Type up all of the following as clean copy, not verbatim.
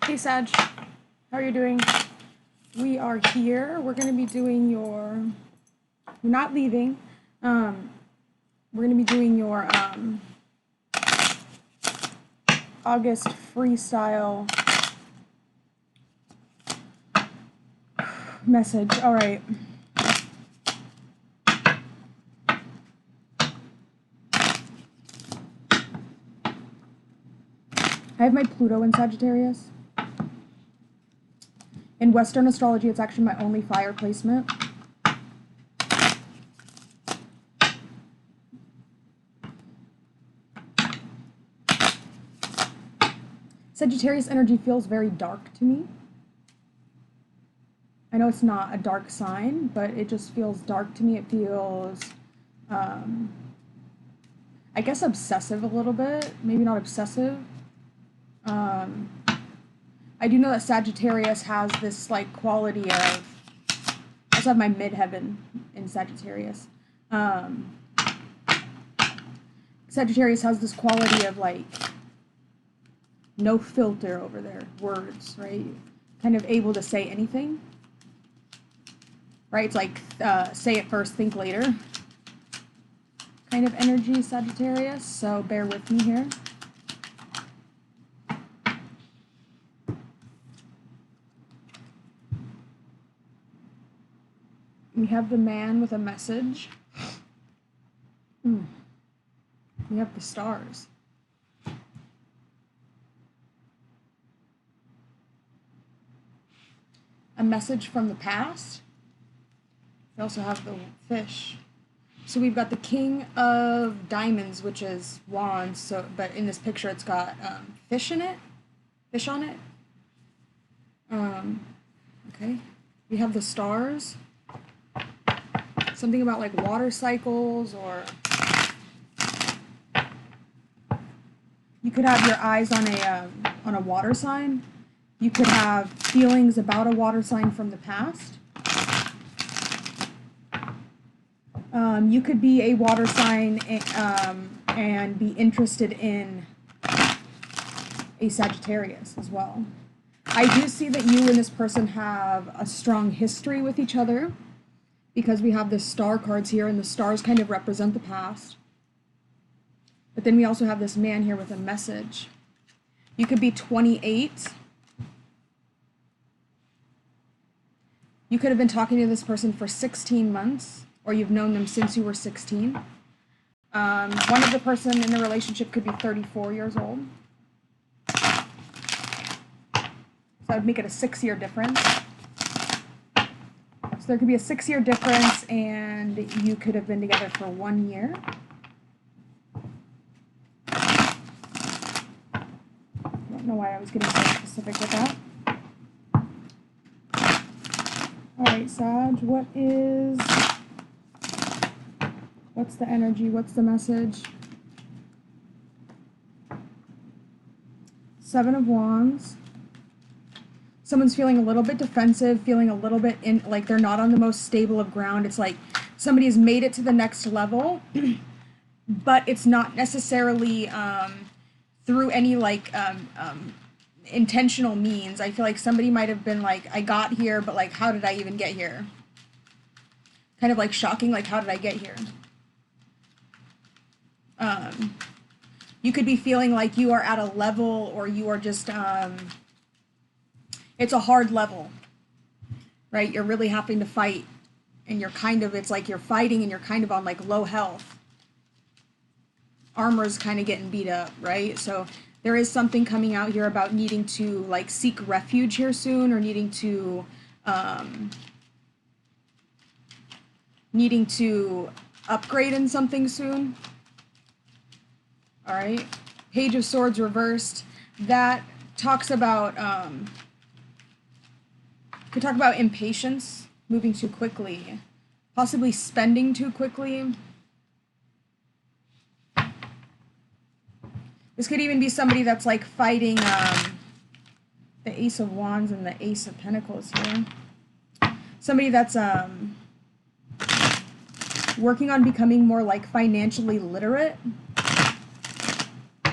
Hey Sag, how are you doing? We are here. We're going to be doing your. We're not leaving. We're going to be doing your August freestyle message. All right. I have my Pluto in Sagittarius. In Western astrology, it's actually my only fire placement. Sagittarius energy feels very dark to me. I know it's not a dark sign, but it just feels dark to me. It feels, I guess, obsessive a little bit. Maybe not obsessive. I do know that Sagittarius has this like quality of. I also have my midheaven in Sagittarius. Sagittarius has this quality of like no filter over their words, right? Kind of able to say anything, right? It's like say it first, think later kind of energy, Sagittarius. So bear with me here. We have the man with a message. We have the stars. A message from the past. We also have the fish. So we've got the King of Diamonds, which is wands. So, but in this picture, it's got fish in it. Fish on it. Okay. We have the stars. Something about like water cycles, or you could have your eyes on a water sign. You could have feelings about a water sign from the past. You could be a water sign and be interested in a Sagittarius as well. I do see that you and this person have a strong history with each other, because we have the star cards here, and the stars kind of represent the past. But then we also have this man here with a message. You could be 28. You could have been talking to this person for 16 months, or you've known them since you were 16. One of the person in the relationship could be 34 years old. So that would make it a 6-year difference. So there could be a 6-year difference, and you could have been together for 1 year. I don't know why I was getting so specific with that. Alright, Sag, what's the energy? What's the message? 7 of Wands. Someone's feeling a little bit defensive, feeling a little bit like they're not on the most stable of ground. It's like somebody has made it to the next level, but it's not necessarily through any like intentional means. I feel like somebody might have been like, I got here, but like, how did I even get here? Kind of like shocking, like, how did I get here? You could be feeling like you are at a level, or you are just, it's a hard level, right? You're really having to fight, and you're kind of, it's like you're fighting and you're kind of on like low health. Armor's kind of getting beat up, right? So there is something coming out here about needing to like seek refuge here soon, or needing to upgrade in something soon. All right. Page of Swords reversed. That talks about, could talk about impatience, moving too quickly, possibly spending too quickly. This could even be somebody that's like fighting the Ace of Wands and the Ace of Pentacles here. Somebody that's working on becoming more like financially literate,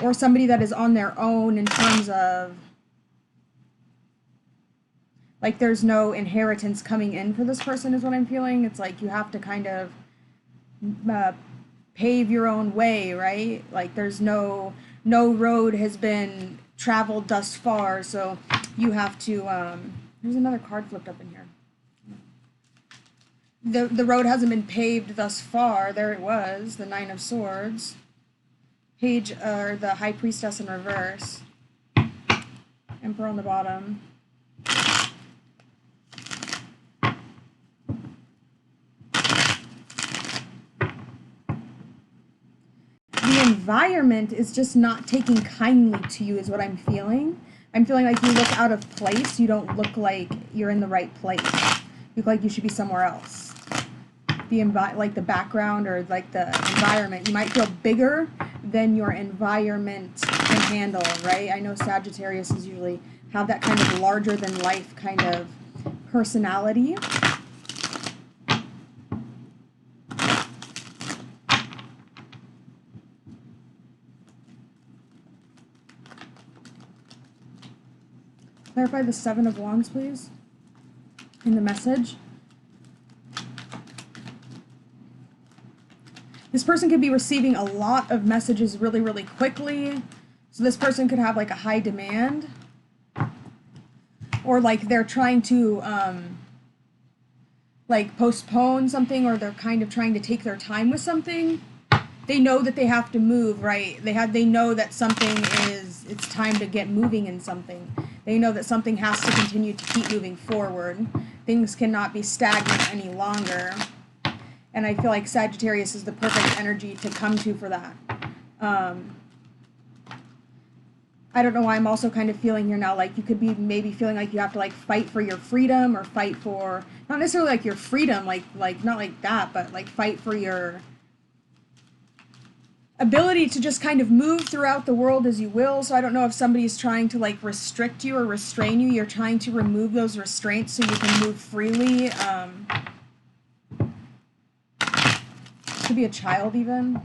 or somebody that is on their own in terms of Like there's no inheritance coming in for this person is what I'm feeling. It's like you have to kind of pave your own way, right? Like there's no road has been traveled thus far, so you have to there's another card flipped up in here. The road hasn't been paved thus far. There it was, the Nine of Swords. Page, or the High Priestess in reverse. Emperor on the bottom. The environment is just not taking kindly to you is what I'm feeling. I'm feeling like you look out of place. You don't look like you're in the right place. You look like you should be somewhere else. Like the background or like the environment. You might feel bigger than your environment can handle, right? I know Sagittarius is usually have that kind of larger than life kind of personality. Clarify the Seven of Wands, please, in the message. This person could be receiving a lot of messages really, really quickly. So this person could have like a high demand. Or like they're trying to like postpone something, or they're kind of trying to take their time with something. They know that they have to move, right? They know that something it's time to get moving in something. They know that something has to continue to keep moving forward. Things cannot be stagnant any longer. And I feel like Sagittarius is the perfect energy to come to for that. I don't know why I'm also kind of feeling here now, like you could be maybe feeling like you have to like fight for your freedom, or fight for, not necessarily like your freedom, like not like that, but like fight for your ability to just kind of move throughout the world as you will. So I don't know if somebody's trying to like restrict you or restrain you. You're trying to remove those restraints so you can move freely. Could be a child even.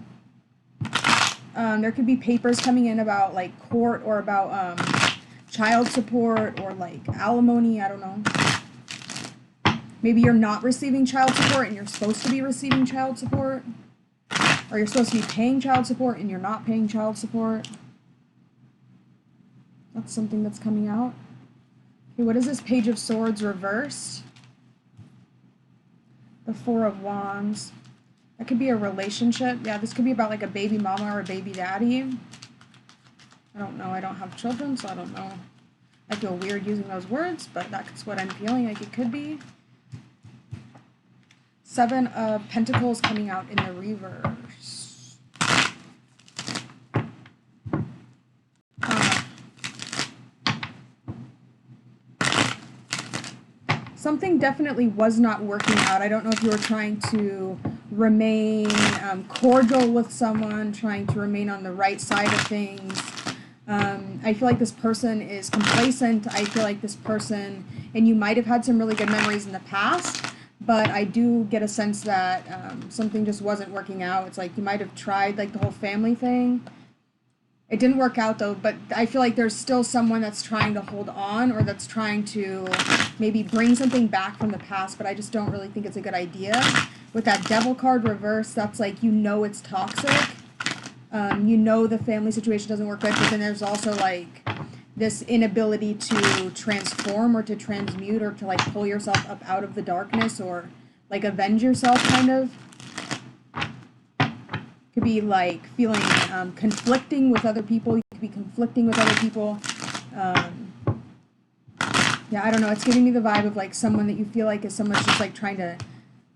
There could be papers coming in about like court, or about child support, or like alimony. I don't know. Maybe you're not receiving child support and you're supposed to be receiving child support. Or you're supposed to be paying child support and you're not paying child support. That's something that's coming out. Okay, what is this Page of Swords reversed? The Four of Wands. That could be a relationship. Yeah, this could be about like a baby mama or a baby daddy. I don't know. I don't have children, so I don't know. I feel weird using those words, but that's what I'm feeling like it could be. Seven of Pentacles coming out in the reverse. Something definitely was not working out. I don't know if you were trying to remain cordial with someone, trying to remain on the right side of things. I feel like this person is complacent. I feel like this person, and you might have had some really good memories in the past, but I do get a sense that something just wasn't working out. It's like you might have tried like the whole family thing. It didn't work out though, but I feel like there's still someone that's trying to hold on, or that's trying to maybe bring something back from the past, but I just don't really think it's a good idea. With that Devil card reversed, that's like, you know, it's toxic. You know the family situation doesn't work good, but then there's also like this inability to transform or to transmute or to like pull yourself up out of the darkness, or like avenge yourself kind of. Could be like feeling conflicting with other people. You could be conflicting with other people. Yeah, I don't know. It's giving me the vibe of like someone that you feel like is someone's just like trying to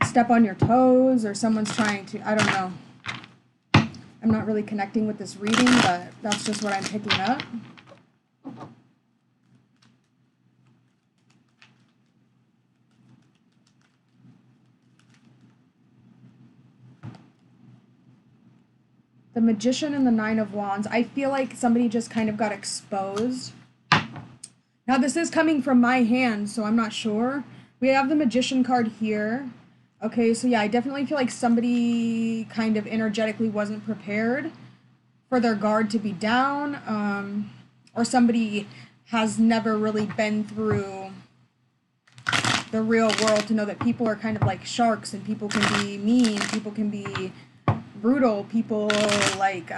step on your toes, or someone's trying to, I don't know. I'm not really connecting with this reading, but that's just what I'm picking up. The Magician and the Nine of Wands. I feel like somebody just kind of got exposed. Now this is coming from my hand, so I'm not sure. We have the Magician card here. Okay, so yeah, I definitely feel like somebody kind of energetically wasn't prepared for their guard to be down, or somebody has never really been through the real world to know that people are kind of like sharks, and people can be mean, people can be brutal, people like,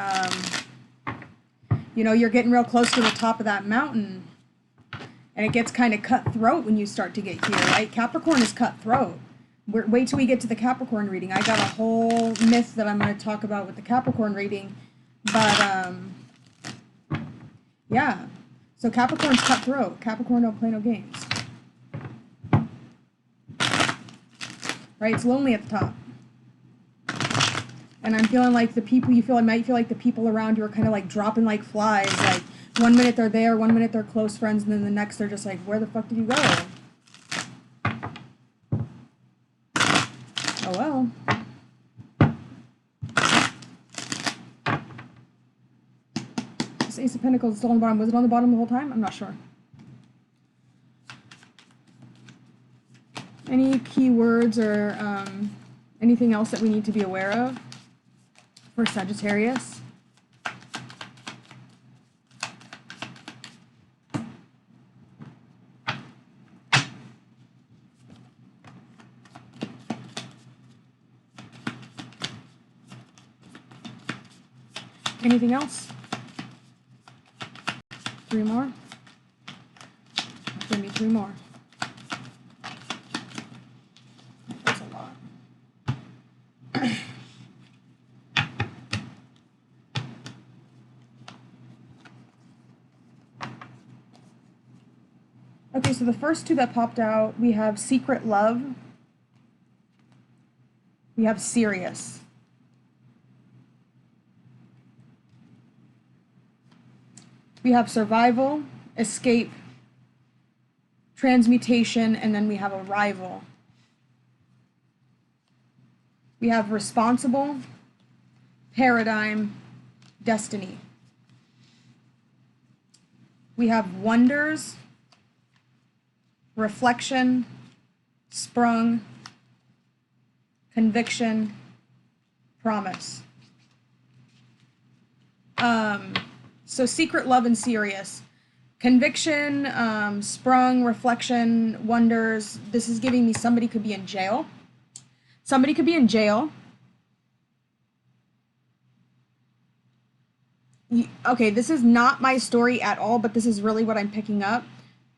you know, you're getting real close to the top of that mountain, and it gets kind of cutthroat when you start to get here, right? Capricorn is cutthroat. Wait till we get to the Capricorn reading. I got a whole myth that I'm going to talk about with the Capricorn reading, but yeah. So Capricorn's cutthroat. Capricorn don't play no games. Right? It's lonely at the top. And I'm feeling like the people you feel, I might feel like the people around you are kind of like dropping like flies. Like, one minute they're there, one minute they're close friends, and then the next they're just like, where the fuck did you go? Oh well. This Ace of Pentacles is still on the bottom. Was it on the bottom the whole time? I'm not sure. Any keywords or anything else that we need to be aware of for Sagittarius? Anything else? 3 more? Give me 3 more. That's a lot. Okay, so the first 2 that popped out, we have Secret Love. We have Serious. We have Survival, Escape, Transmutation, and then we have Arrival. We have Responsible, Paradigm, Destiny. We have Wonders, Reflection, Sprung, Conviction, Promise. So Secret, Love, and Serious. Conviction, Sprung, Reflection, Wonders. This is giving me somebody could be in jail. Somebody could be in jail. Okay, this is not my story at all, but this is really what I'm picking up.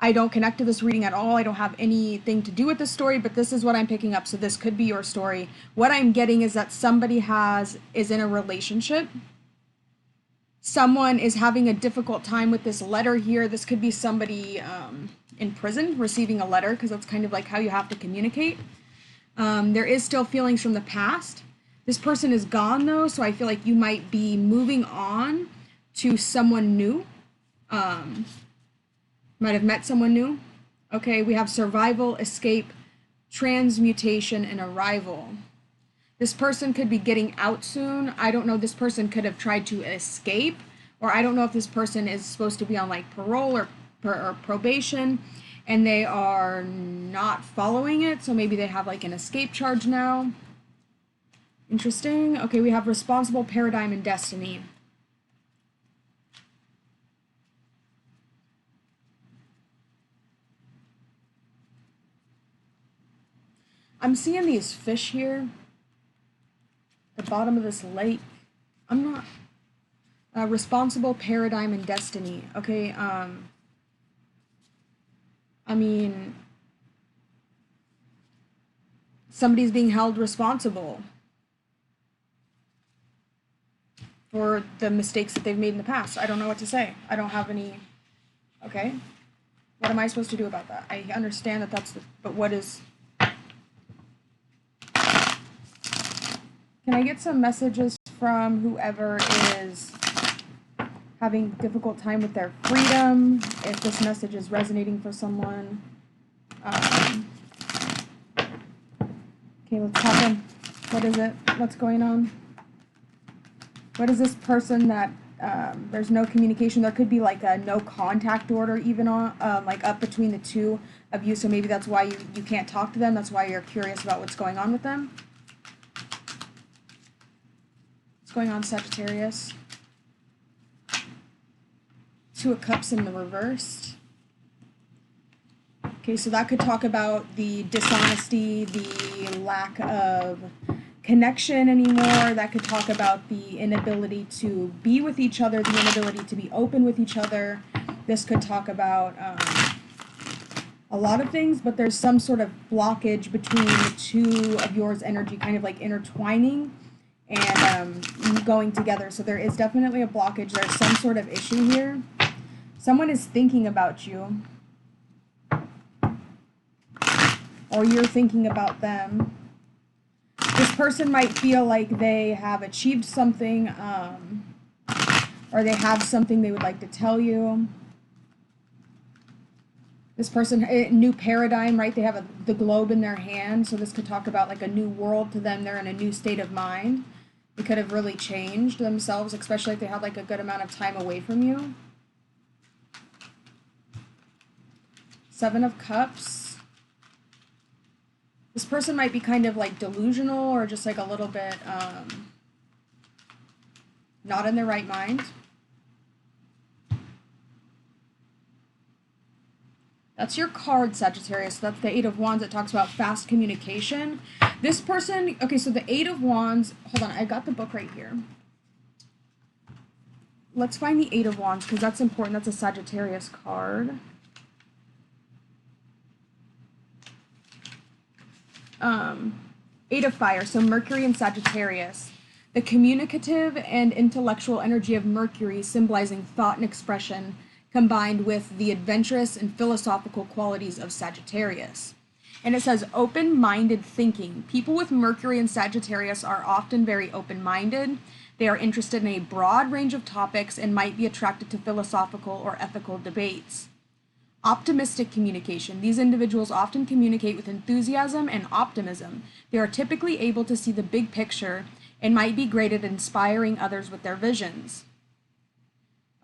I don't connect to this reading at all. I don't have anything to do with this story, but this is what I'm picking up. So this could be your story. What I'm getting is that somebody is in a relationship. Someone is having a difficult time with this letter here. This could be somebody in prison receiving a letter, because that's kind of like how you have to communicate. There is still feelings from the past. This person is gone though, so I feel like you might be moving on to someone new. Might have met someone new. Okay, we have Survival, Escape, Transmutation, and Arrival. This person could be getting out soon. I don't know, this person could have tried to escape, or I don't know if this person is supposed to be on like parole or probation, and they are not following it, so maybe they have like an escape charge now. Interesting. Okay, we have Responsible, Paradigm, and Destiny. I'm seeing these fish here. The bottom of this lake. I'm not Responsible, Paradigm, and Destiny. Okay, I mean, somebody's being held responsible for the mistakes that they've made in the past. I don't know what to say. I don't have any. Okay, what am I supposed to do about that? I understand that that's but what is. Can I get some messages from whoever is having a difficult time with their freedom, if this message is resonating for someone? Okay, let's hop in. What is it? What's going on? What is this person that there's no communication? There could be like a no contact order even on, like up between the two of you, so maybe that's why you can't talk to them. That's why you're curious about what's going on with them. Going on, Sagittarius? 2 of Cups in the reversed. Okay, so that could talk about the dishonesty, the lack of connection anymore. That could talk about the inability to be with each other, the inability to be open with each other. This could talk about a lot of things, but there's some sort of blockage between the two of yours energy kind of like intertwining and going together. So there is definitely a blockage. There's some sort of issue here. Someone is thinking about you, or you're thinking about them. This person might feel like they have achieved something, or they have something they would like to tell you. This person, new paradigm, right? They have the globe in their hand, so this could talk about like a new world to them. They're in a new state of mind. They could have really changed themselves, especially if they had like a good amount of time away from you. Seven of Cups. This person might be kind of like delusional or just like a little bit not in their right mind. That's your card, Sagittarius. So that's the Eight of Wands. It talks about fast communication. This person, okay, so the Eight of Wands, hold on, I got the book right here. Let's find the Eight of Wands because that's important. That's a Sagittarius card. Eight of Fire, so Mercury and Sagittarius. The communicative and intellectual energy of Mercury symbolizing thought and expression combined with the adventurous and philosophical qualities of Sagittarius. And it says open-minded thinking. People with Mercury and Sagittarius are often very open-minded. They are interested in a broad range of topics and might be attracted to philosophical or ethical debates. Optimistic communication. These individuals often communicate with enthusiasm and optimism. They are typically able to see the big picture and might be great at inspiring others with their visions.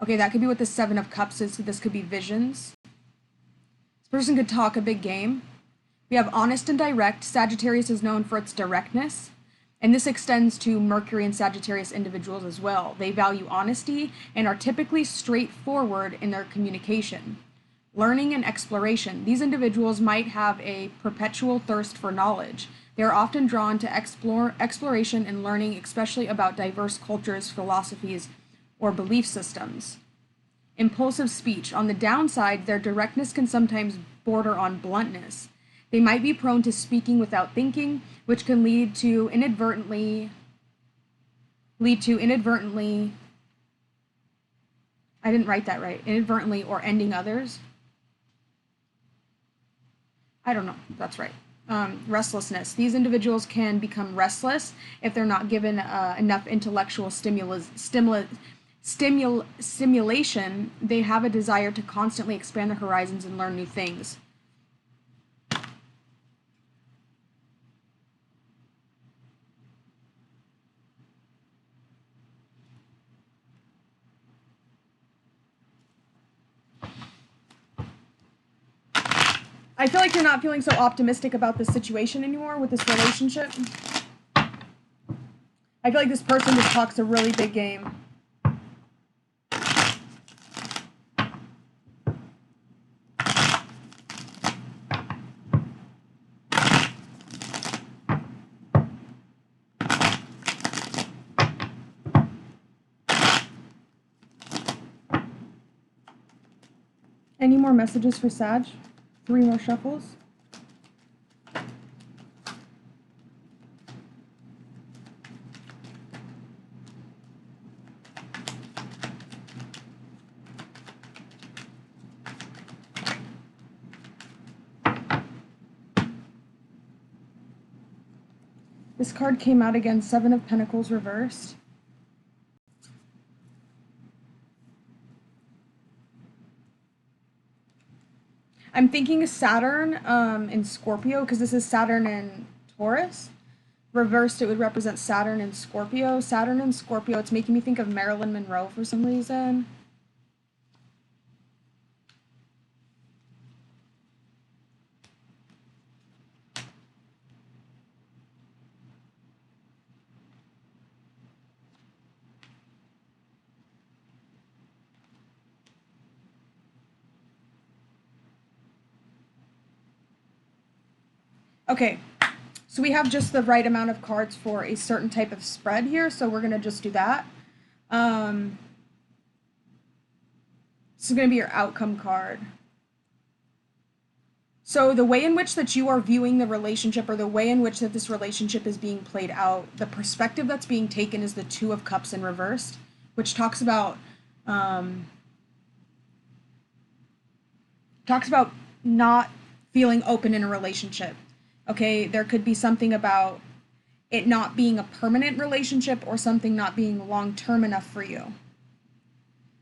Okay, that could be what the Seven of Cups is, so this could be visions. This person could talk a big game. We have honest and direct. Sagittarius is known for its directness, and this extends to Mercury and Sagittarius individuals as well. They value honesty and are typically straightforward in their communication. Learning and exploration. These individuals might have a perpetual thirst for knowledge. They are often drawn to exploration and learning, especially about diverse cultures, philosophies, or belief systems. Impulsive speech. On the downside, their directness can sometimes border on bluntness. They might be prone to speaking without thinking, which can lead to inadvertently, I didn't write that right, inadvertently or ending others. I don't know, that's right. Restlessness. These individuals can become restless if they're not given enough intellectual stimulation. They have a desire to constantly expand their horizons and learn new things. I feel like you're not feeling so optimistic about this situation anymore with this relationship. I feel like this person just talks a really big game. Any more messages for Sag? 3 more shuffles. This card came out again, Seven of Pentacles reversed. I'm thinking Saturn in Scorpio, because this is Saturn in Taurus. Reversed, it would represent Saturn in Scorpio. Saturn in Scorpio, it's making me think of Marilyn Monroe for some reason. Okay, so we have just the right amount of cards for a certain type of spread here, so we're going to just do that. This is going to be your outcome card. So the way in which that you are viewing the relationship, or the way in which that this relationship is being played out, the perspective that's being taken is the Two of Cups in reversed, which talks about not feeling open in a relationship. Okay, there could be something about it not being a permanent relationship or something not being long-term enough for you.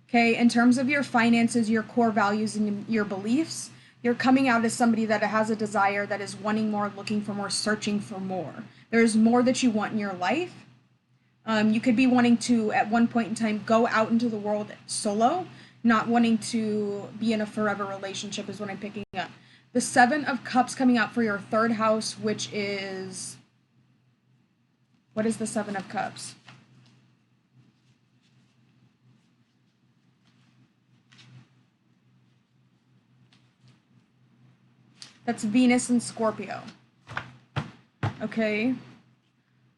Okay, in terms of your finances, your core values, and your beliefs, you're coming out as somebody that has a desire, that is wanting more, looking for more, searching for more. There's more that you want in your life. You could be wanting to, at one point in time, go out into the world solo, not wanting to be in a forever relationship is what I'm picking up. The Seven of Cups coming out for your third house, which is, what is the Seven of Cups? That's Venus and Scorpio. Okay.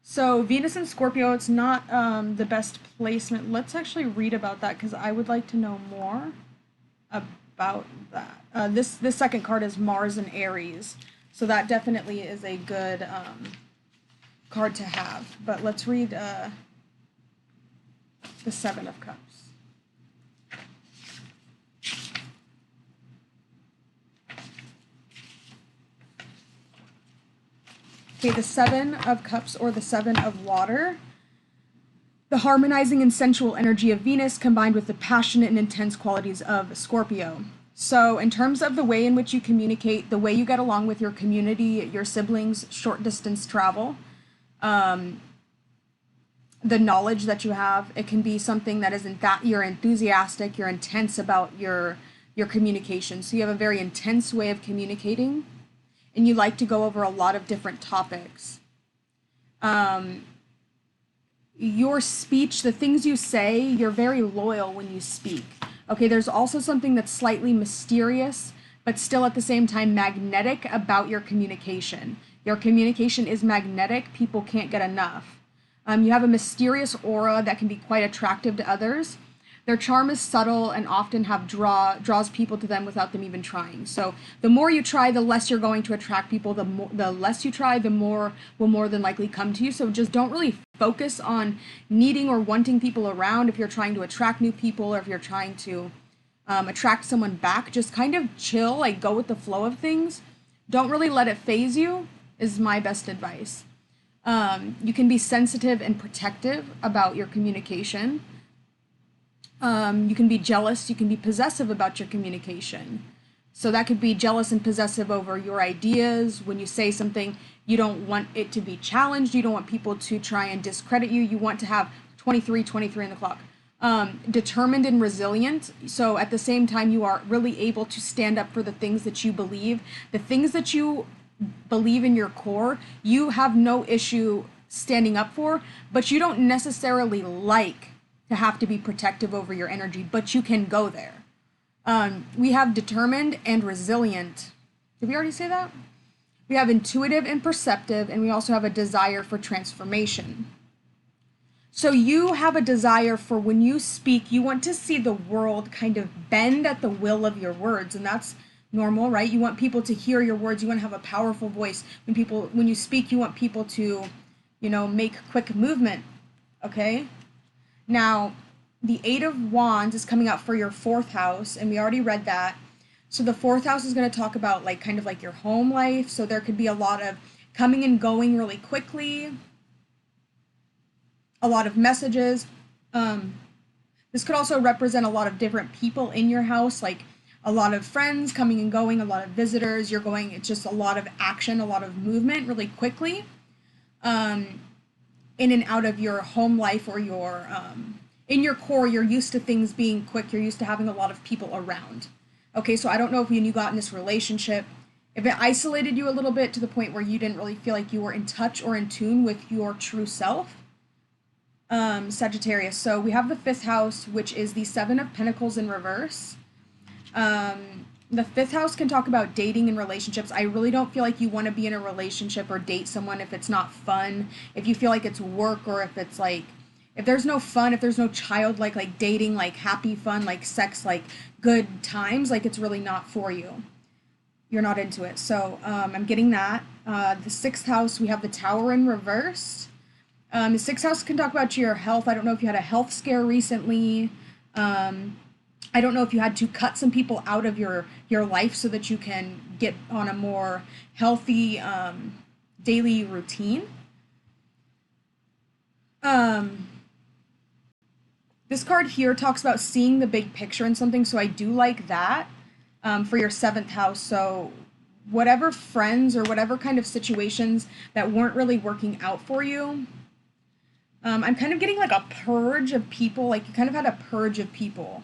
So Venus and Scorpio, it's not the best placement. Let's actually read about that because I would like to know more about that. This second card is Mars and Aries. So that definitely is a good card to have. But let's read the Seven of Cups. Okay, the Seven of Cups, or the Seven of Water. The harmonizing and sensual energy of Venus combined with the passionate and intense qualities of Scorpio. So in terms of the way in which you communicate, the way you get along with your community, your siblings, short distance travel, the knowledge that you have, it can be something that isn't that you're enthusiastic, you're intense about your communication. So you have a very intense way of communicating, and you like to go over a lot of different topics. Your speech, the things you say, you're very loyal when you speak. Okay, there's also something that's slightly mysterious, but still at the same time magnetic about your communication. Your communication is magnetic. People can't get enough. You have a mysterious aura that can be quite attractive to others. Their charm is subtle and often draws people to them without them even trying. So the more you try, the less you're going to attract people. The less you try, the more will more than likely come to you. So just don't really focus on needing or wanting people around if you're trying to attract new people, or if you're trying to attract someone back. Just kind of chill, like go with the flow of things. Don't really let it phase you is my best advice. You can be sensitive and protective about your communication. You can be jealous, you can be possessive about your communication. So that could be jealous and possessive over your ideas. When you say something, you don't want it to be challenged. You don't want people to try and discredit you. You want to have 23 on the clock. Determined and resilient. So at the same time, you are really able to stand up for the things that you believe. The things that you believe in your core, you have no issue standing up for, but you don't necessarily like to have to be protective over your energy, but you can go there. We have determined and resilient. Did we already say that? We have intuitive and perceptive, and we also have a desire for transformation. So you have a desire for, when you speak, you want to see the world kind of bend at the will of your words, and that's normal, right? You want people to hear your words. You want to have a powerful voice. When you speak, you want people to, make quick movement, okay? Now, the Eight of Wands is coming out for your fourth house, and we already read that. So the fourth house is going to talk about kind of your home life. So there could be a lot of coming and going really quickly, a lot of messages. This could also represent a lot of different people in your house, like a lot of friends coming and going, a lot of visitors. It's just a lot of action, a lot of movement really quickly. In and out of your home life, or your in your core, you're used to things being quick. You're used to having a lot of people around. Okay, so I don't know if when you got in this relationship, if it isolated you a little bit to the point where you didn't really feel like you were in touch or in tune with your true self. Sagittarius. So we have the fifth house, which is the Seven of Pentacles in reverse. The 5th house can talk about dating and relationships. I really don't feel like you want to be in a relationship or date someone if it's not fun, if you feel like it's work, or if it's like, if there's no fun, if there's no childlike, like dating, like happy fun, like sex, like good times, like it's really not for you. You're not into it. So I'm getting that. The 6th house, we have the Tower in reverse. The 6th house can talk about your health. I don't know if you had a health scare recently. I don't know if you had to cut some people out of your life so that you can get on a more healthy daily routine. This card here talks about seeing the big picture in something, so I do like that for your 7th house. So whatever friends or whatever kind of situations that weren't really working out for you, I'm kind of getting like a purge of people, like you kind of had a purge of people.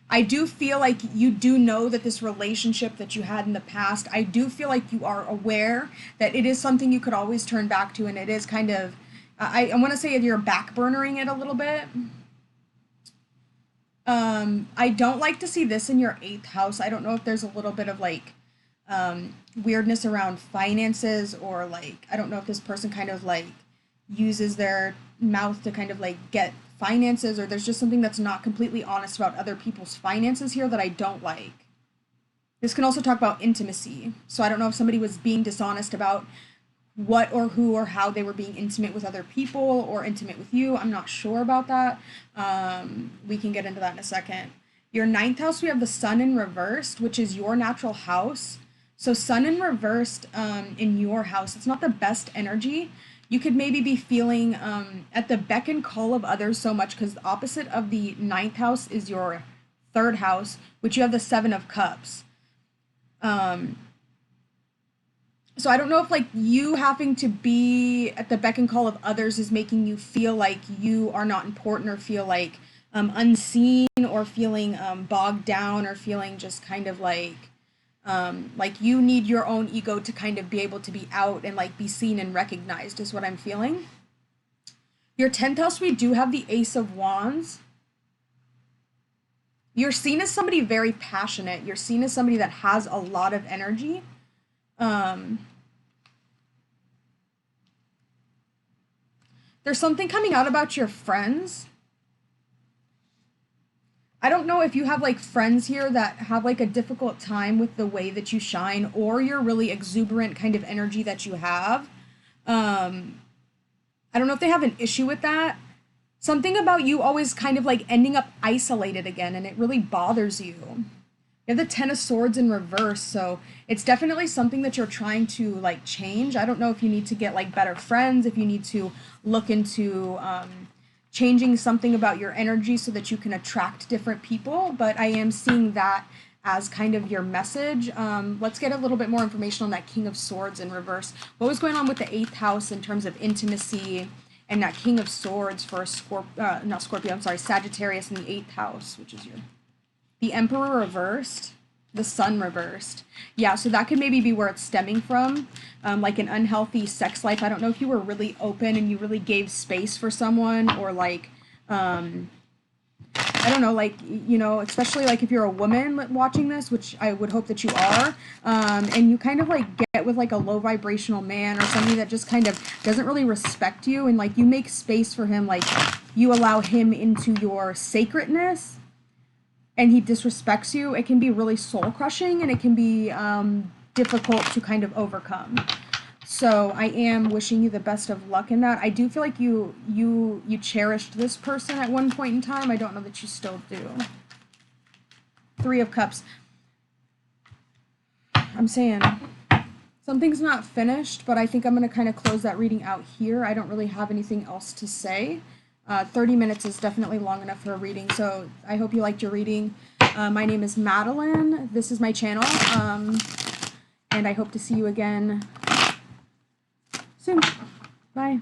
I do feel like you do know that this relationship that you had in the past, I do feel like you are aware that it is something you could always turn back to, and it is kind of, I want to say you're backburnering it a little bit. I don't like to see this in your 8th house. I don't know if there's a little bit of like weirdness around finances, or like, I don't know if this person kind of like uses their mouth to kind of like get finances, or there's just something that's not completely honest about other people's finances here that I don't like. This can also talk about intimacy. So I don't know if somebody was being dishonest about what or who or how they were being intimate with other people or intimate with you. I'm not sure about that. We can get into that in a second. Your 9th house, we have the Sun in reversed, which is your natural house. So Sun in reversed in your house, it's not the best energy. You could maybe be feeling at the beck and call of others so much, because the opposite of the 9th house is your 3rd house, which you have the 7 of Cups. So I don't know if like you having to be at the beck and call of others is making you feel like you are not important, or feel like unseen, or feeling bogged down, or feeling just kind of like you need your own ego to kind of be able to be out and like be seen and recognized, is what I'm feeling. Your 10th house, we do have the Ace of Wands. You're seen as somebody very passionate. You're seen as somebody that has a lot of energy. There's something coming out about your friends. I don't know if you have like friends here that have like a difficult time with the way that you shine, or your really exuberant kind of energy that you have. I don't know if they have an issue with that. Something about you always kind of like ending up isolated again, and it really bothers you. You have the 10 of Swords in reverse, so it's definitely something that you're trying to like change. I don't know if you need to get like better friends, if you need to look into changing something about your energy so that you can attract different people, but I am seeing that as kind of your message. Let's get a little bit more information on that King of Swords in reverse. What was going on with the 8th house in terms of intimacy, and that King of Swords for Sagittarius in the 8th house, which is the Emperor reversed, the Sun reversed. Yeah, so that could maybe be where it's stemming from, like an unhealthy sex life. I don't know if you were really open and you really gave space for someone, or like, I don't know, like, you know, especially like if you're a woman watching this, which I would hope that you are, and you kind of like get with like a low vibrational man, or somebody that just kind of doesn't really respect you, and like you make space for him, like you allow him into your sacredness, and he disrespects you, it can be really soul crushing, and it can be difficult to kind of overcome. So I am wishing you the best of luck in that. I do feel like you cherished this person at one point in time. I don't know that you still do. 3 of Cups. I'm saying something's not finished, but I think I'm going to kind of close that reading out here. I don't really have anything else to say. 30 minutes is definitely long enough for a reading, so I hope you liked your reading. My name is Madeline. This is my channel, and I hope to see you again soon. Bye.